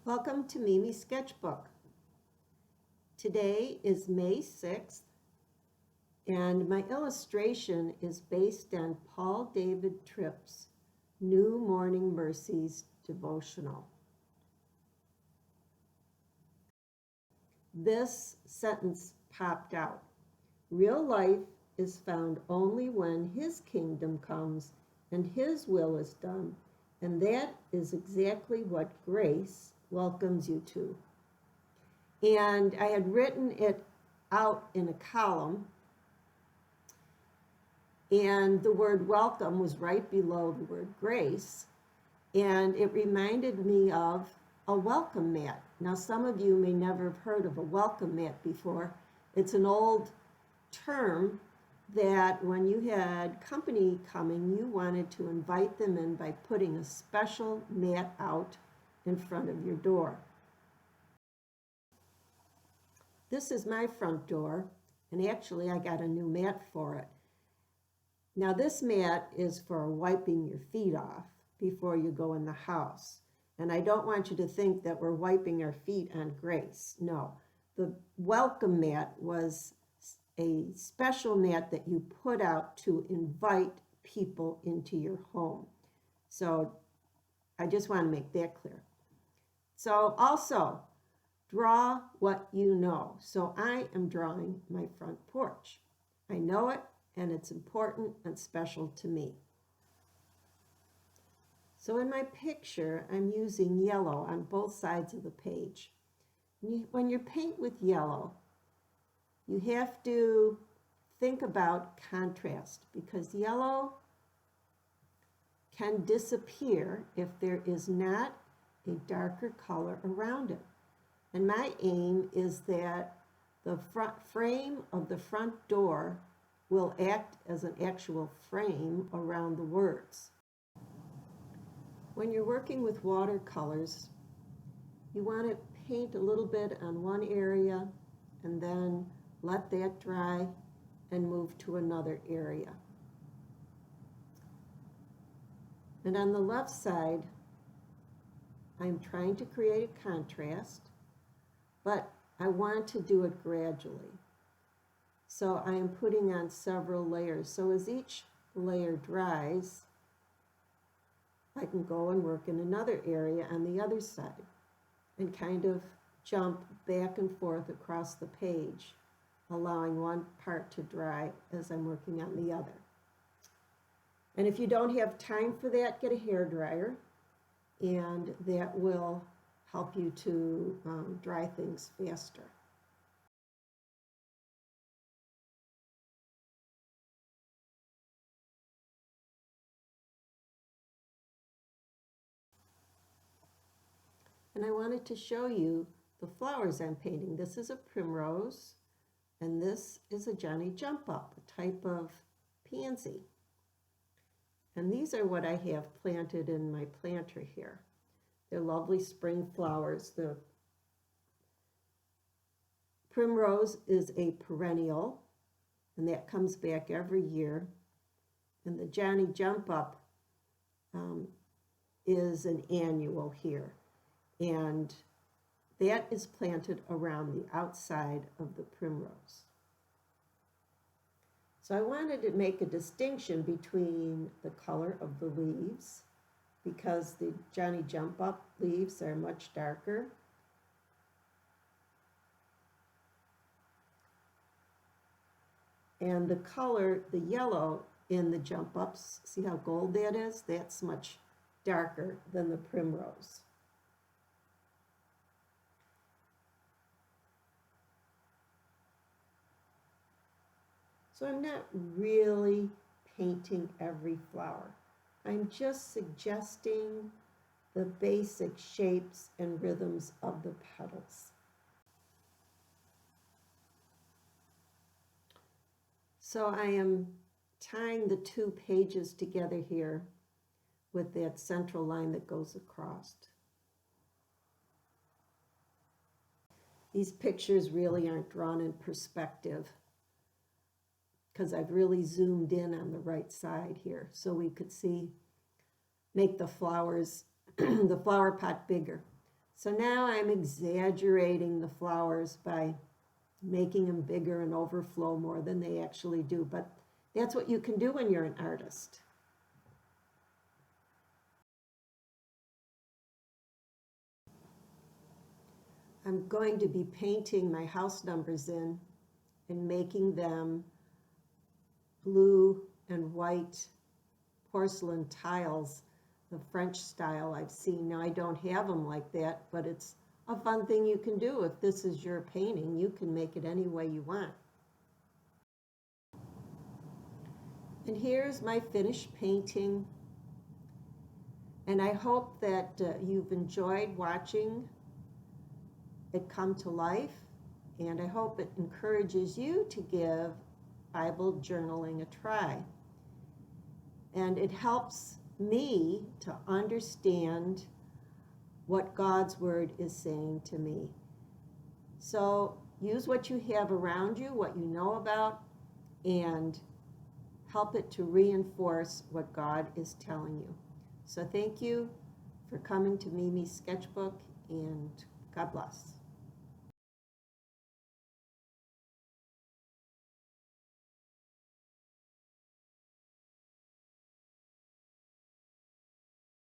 Welcome to Mimi's Sketchbook. Today is May 6th, and my illustration is based on Paul David Tripp's New Morning Mercies devotional. This sentence popped out. Real life is found only when His kingdom comes and His will is done, and that is exactly what grace welcomes you to. And I had written it out in a column, and the word welcome was right below the word grace, and it reminded me of a welcome mat. Now, some of you may never have heard of a welcome mat before. It's an old term that when you had company coming, you wanted to invite them in by putting a special mat out in front of your door. This is my front door, and actually I got a new mat for it. Now this mat is for wiping your feet off before you go in the house. And I don't want you to think that we're wiping our feet on grace. No, the welcome mat was a special mat that you put out to invite people into your home. So I just want to make that clear. So also, draw what you know. So I am drawing my front porch. I know it, and it's important and special to me. So in my picture, I'm using yellow on both sides of the page. When you paint with yellow, you have to think about contrast, because yellow can disappear if there is not a darker color around it. And my aim is that the front frame of the front door will act as an actual frame around the words. When you're working with watercolors, you want to paint a little bit on one area and then let that dry and move to another area. And on the left side, I'm trying to create a contrast, but I want to do it gradually. So I am putting on several layers. So as each layer dries, I can go and work in another area on the other side and kind of jump back and forth across the page, allowing one part to dry as I'm working on the other. And if you don't have time for that, get a hairdryer, and that will help you to dry things faster. And I wanted to show you the flowers I'm painting. This is a primrose, and this is a Johnny Jump Up, a type of pansy. And these are what I have planted in my planter here. They're lovely spring flowers. The primrose is a perennial, and that comes back every year. And the Johnny Jump Up is an annual here. And that is planted around the outside of the primrose. So I wanted to make a distinction between the color of the leaves, because the Johnny Jump Up leaves are much darker. And the color, the yellow in the Jump Ups, see how gold that is? That's much darker than the primrose. So I'm not really painting every flower. I'm just suggesting the basic shapes and rhythms of the petals. So I am tying the two pages together here with that central line that goes across. These pictures really aren't drawn in perspective, because I've really zoomed in on the right side here so we could see, make the flowers, the flower pot bigger. So now I'm exaggerating the flowers by making them bigger and overflow more than they actually do. But that's what you can do when you're an artist. I'm going to be painting my house numbers in and making them blue and white porcelain tiles, the French style I've seen. Now I don't have them like that, but it's a fun thing you can do. If this is your painting, you can make it any way you want. And here's my finished painting. And I hope that you've enjoyed watching it come to life. And I hope it encourages you to give Bible journaling a try. And it helps me to understand what God's Word is saying to me. So use what you have around you, what you know about, and help it to reinforce what God is telling you. So thank you for coming to Mimi's Sketchbook, and God bless.